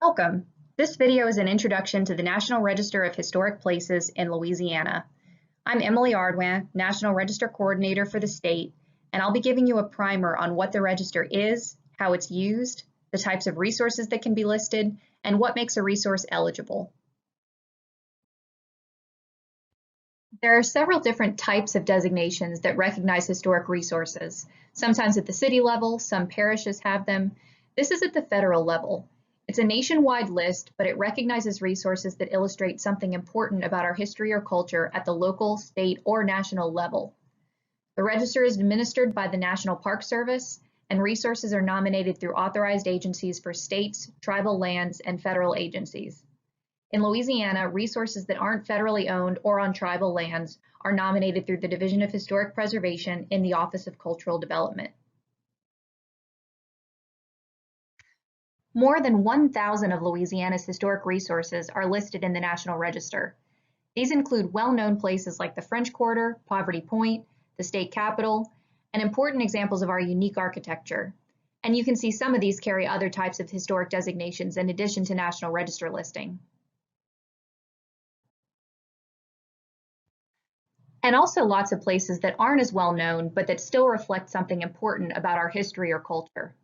Welcome. This video is an introduction to the National Register of Historic Places in Louisiana. I'm Emily Ardoin, National Register Coordinator for the state, and I'll be giving you a primer on what the register is, how it's used, the types of resources that can be listed, and what makes a resource eligible. There are several different types of designations that recognize historic resources. Sometimes at the city level, some parishes have them. This is at the federal level. It's a nationwide list, but it recognizes resources that illustrate something important about our history or culture at the local, state, or national level. The register is administered by the National Park Service, and resources are nominated through authorized agencies for states, tribal lands, and federal agencies. In Louisiana, resources that aren't federally owned or on tribal lands are nominated through the Division of Historic Preservation in the Office of Cultural Development. More than 1,000 of Louisiana's historic resources are listed in the National Register. These include well-known places like the French Quarter, Poverty Point, the state capitol, and important examples of our unique architecture. And you can see some of these carry other types of historic designations in addition to National Register listing. And also lots of places that aren't as well known, but that still reflect something important about our history or culture.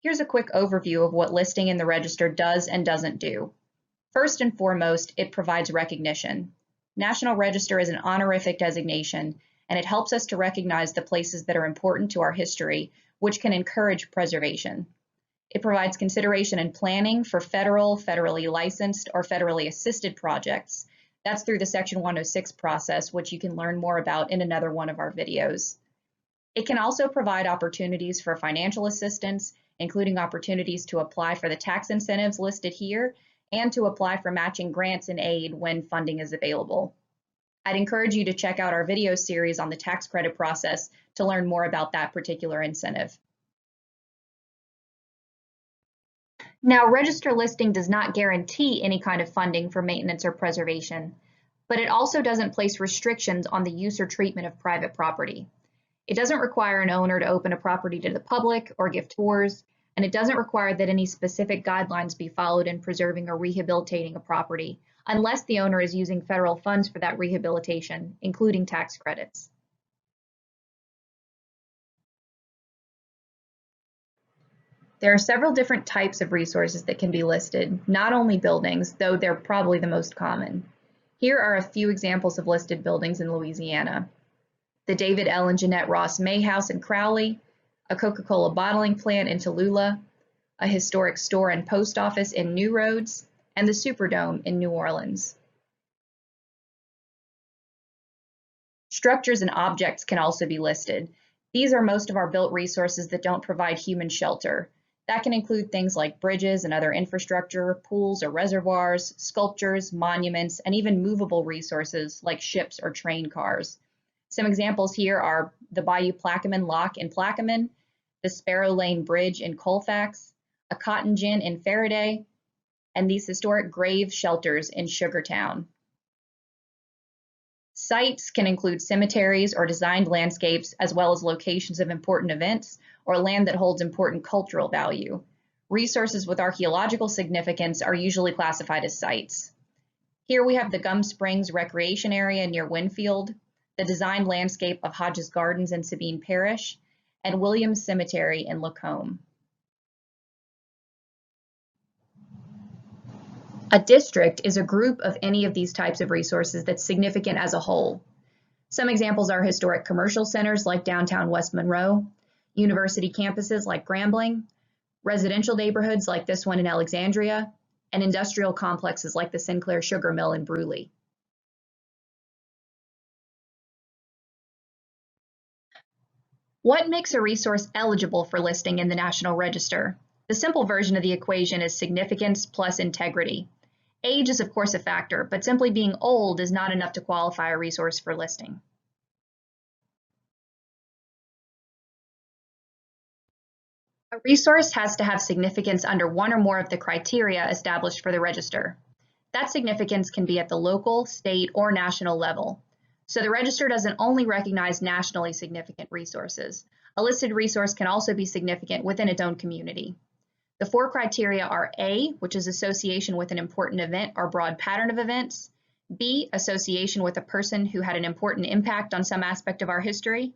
Here's a quick overview of what listing in the register does and doesn't do. First and foremost, it provides recognition. National Register is an honorific designation, and it helps us to recognize the places that are important to our history, which can encourage preservation. It provides consideration and planning for federal, federally licensed, or federally assisted projects. That's through the Section 106 process, which you can learn more about in another one of our videos. It can also provide opportunities for financial assistance, including opportunities to apply for the tax incentives listed here and to apply for matching grants and aid when funding is available. I'd encourage you to check out our video series on the tax credit process to learn more about that particular incentive. Now, register listing does not guarantee any kind of funding for maintenance or preservation, but it also doesn't place restrictions on the use or treatment of private property. It doesn't require an owner to open a property to the public or give tours, and it doesn't require that any specific guidelines be followed in preserving or rehabilitating a property, unless the owner is using federal funds for that rehabilitation, including tax credits. There are several different types of resources that can be listed, not only buildings, though they're probably the most common. Here are a few examples of listed buildings in Louisiana. The David L. and Jeanette Ross May House in Crowley, a Coca-Cola bottling plant in Tallulah, a historic store and post office in New Roads, and the Superdome in New Orleans. Structures and objects can also be listed. These are most of our built resources that don't provide human shelter. That can include things like bridges and other infrastructure, pools or reservoirs, sculptures, monuments, and even movable resources like ships or train cars. Some examples here are the Bayou Plaquemine Lock in Plaquemine, the Sparrow Lane Bridge in Colfax, a cotton gin in Faraday, and these historic grave shelters in Sugartown. Sites can include cemeteries or designed landscapes, as well as locations of important events or land that holds important cultural value. Resources with archaeological significance are usually classified as sites. Here we have the Gum Springs Recreation Area near Winfield, the designed landscape of Hodges Gardens in Sabine Parish, and Williams Cemetery in Lacombe. A district is a group of any of these types of resources that's significant as a whole. Some examples are historic commercial centers like downtown West Monroe, university campuses like Grambling, residential neighborhoods like this one in Alexandria, and industrial complexes like the Sinclair Sugar Mill in Bruley. What makes a resource eligible for listing in the National Register? The simple version of the equation is significance plus integrity. Age is of course a factor, but simply being old is not enough to qualify a resource for listing. A resource has to have significance under one or more of the criteria established for the register. That significance can be at the local, state, or national level. So the register doesn't only recognize nationally significant resources. A listed resource can also be significant within its own community. The 4 criteria are A, which is association with an important event or broad pattern of events; B, association with a person who had an important impact on some aspect of our history;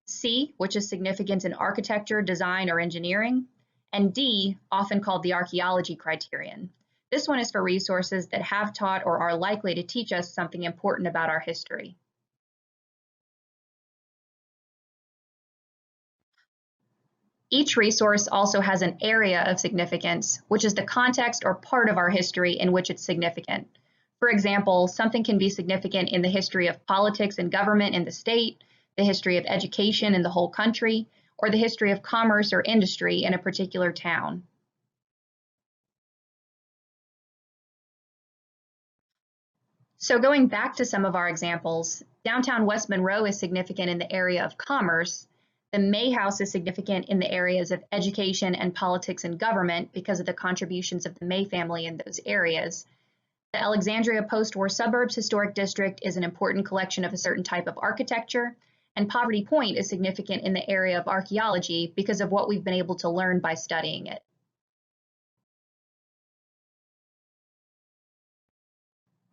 C, which is significance in architecture, design, or engineering; and D, often called the archaeology criterion. This one is for resources that have taught or are likely to teach us something important about our history. Each resource also has an area of significance, which is the context or part of our history in which it's significant. For example, something can be significant in the history of politics and government in the state, the history of education in the whole country, or the history of commerce or industry in a particular town. So going back to some of our examples, downtown West Monroe is significant in the area of commerce. The May House is significant in the areas of education and politics and government because of the contributions of the May family in those areas. The Alexandria Post-War Suburbs Historic District is an important collection of a certain type of architecture, and Poverty Point is significant in the area of archaeology because of what we've been able to learn by studying it.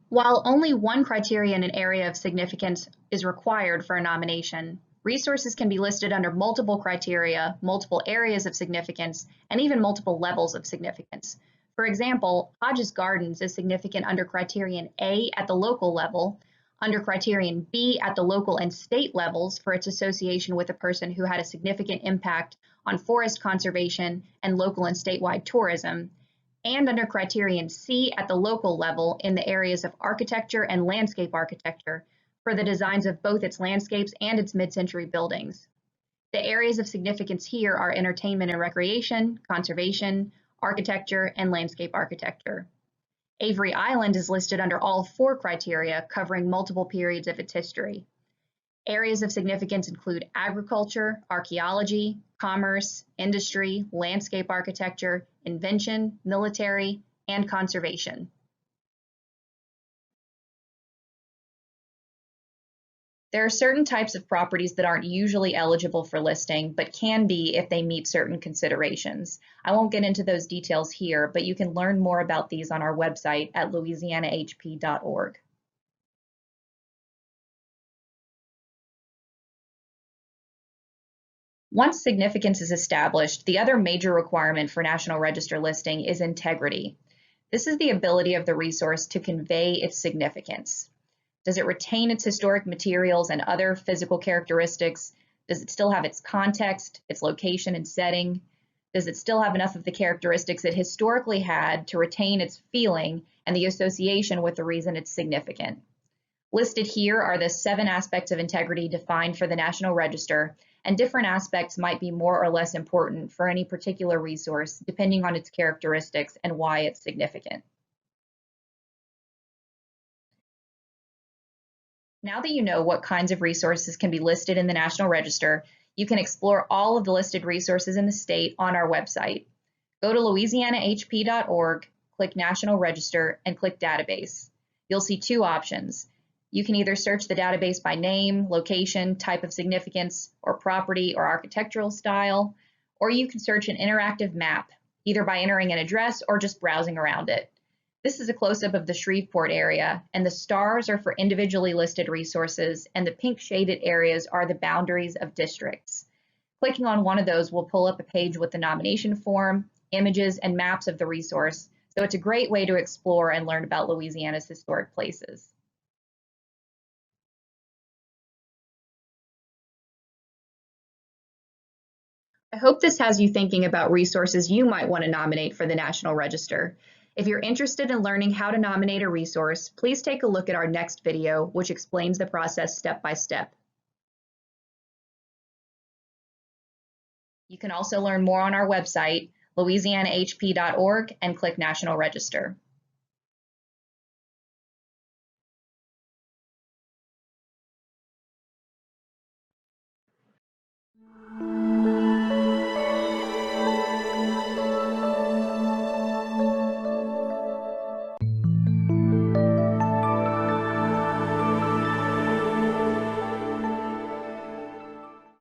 While only one criteria in an area of significance is required for a nomination, resources can be listed under multiple criteria, multiple areas of significance, and even multiple levels of significance. For example, Hodges Gardens is significant under criterion A at the local level, under criterion B at the local and state levels for its association with a person who had a significant impact on forest conservation and local and statewide tourism, and under criterion C at the local level in the areas of architecture and landscape architecture for the designs of both its landscapes and its mid-century buildings. The areas of significance here are entertainment and recreation, conservation, architecture, and landscape architecture. Avery Island is listed under all 4 criteria, covering multiple periods of its history. Areas of significance include agriculture, archaeology, commerce, industry, landscape architecture, invention, military, and conservation. There are certain types of properties that aren't usually eligible for listing, but can be if they meet certain considerations. I won't get into those details here, but you can learn more about these on our website at louisianahp.org. Once significance is established, the other major requirement for National Register listing is integrity. This is the ability of the resource to convey its significance. Does it retain its historic materials and other physical characteristics? Does it still have its context, its location and setting? Does it still have enough of the characteristics it historically had to retain its feeling and the association with the reason it's significant? Listed here are the 7 aspects of integrity defined for the National Register, and different aspects might be more or less important for any particular resource depending on its characteristics and why it's significant. Now that you know what kinds of resources can be listed in the National Register, you can explore all of the listed resources in the state on our website. Go to louisianahp.org, click National Register, and click Database. You'll see 2 options. You can either search the database by name, location, type of significance, or property or architectural style, or you can search an interactive map, either by entering an address or just browsing around it. This is a close-up of the Shreveport area, and the stars are for individually listed resources, and the pink shaded areas are the boundaries of districts. Clicking on one of those will pull up a page with the nomination form, images, and maps of the resource, so it's a great way to explore and learn about Louisiana's historic places. I hope this has you thinking about resources you might want to nominate for the National Register. If you're interested in learning how to nominate a resource, please take a look at our next video, which explains the process step by step. You can also learn more on our website, louisianahp.org, and click National Register.